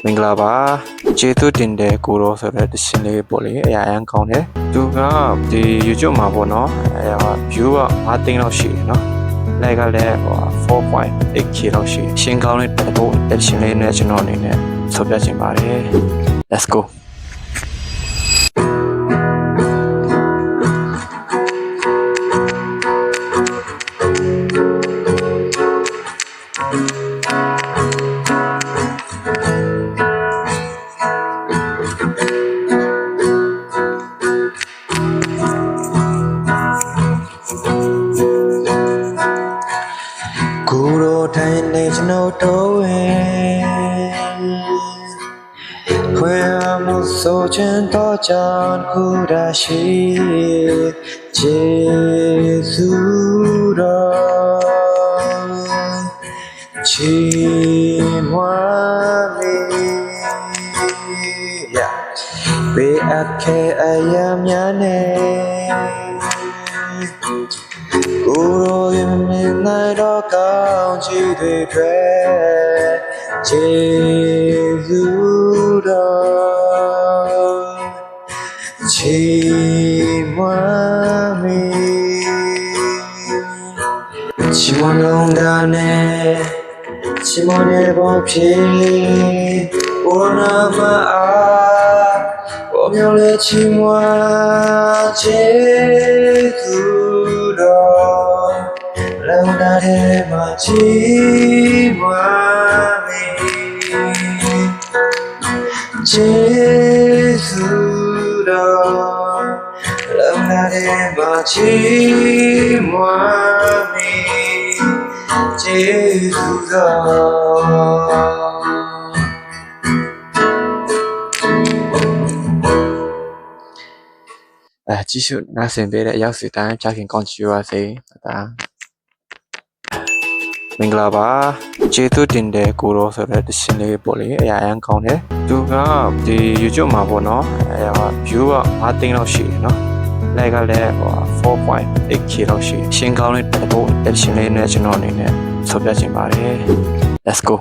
မင်္ဂလာပါကျေးဇူးတင်တယ်ကိုရောဆိုတဲ့တရှင်လေးပေါ့လေအရာအကောင်းတယ်သူကဒီ YouTube မှာပေါ့နော်view က5သိန်းလောက်ရှိတယ်နော် like ကလည်း4.8k လောက်ရှိရှင်းကောင်းတဲ့ပို့တရှင်လေးနဲ့ကျွန်တော်အနေနဲ့ဆိုပြချင်ပါတယ် let's go Guru Tain National Toin Where Muso Chento Chan Kudashi Jesura Chimwami Be Ake Ayam Yane Guru Yimnai Do Kaung Chi Dui Dwe Jesu Do Chi Mwami Chi Mwan Long Da Ne Chi Mwan Ne Bon Phi Ona Ma A Bo Myong Le Chi Mwan Jesu Long da de ma chi ma mi Jesu do Long da de ma chi ma mi Jesu do继续拿身边的钥匙单家庭讲句话噻，မင်္ဂလာပါကျေးဇူးတင်တယ်ကိုရောဆိုတဲ့တရှင်လေးပေါ့လေအရာအကောင်းတယ်သူကဒီ YouTube မှာပေါ့နော်view က5သိန်းလောက်ရှိတယ်နော် like ကလည်း4.8k လောက်ရှိရှင်းကောင်းတဲ့ပို့တရှင်လေးနဲ့ကျွန်တော်အနေနဲ့ဆိုပြချင်ပါတယ် let's go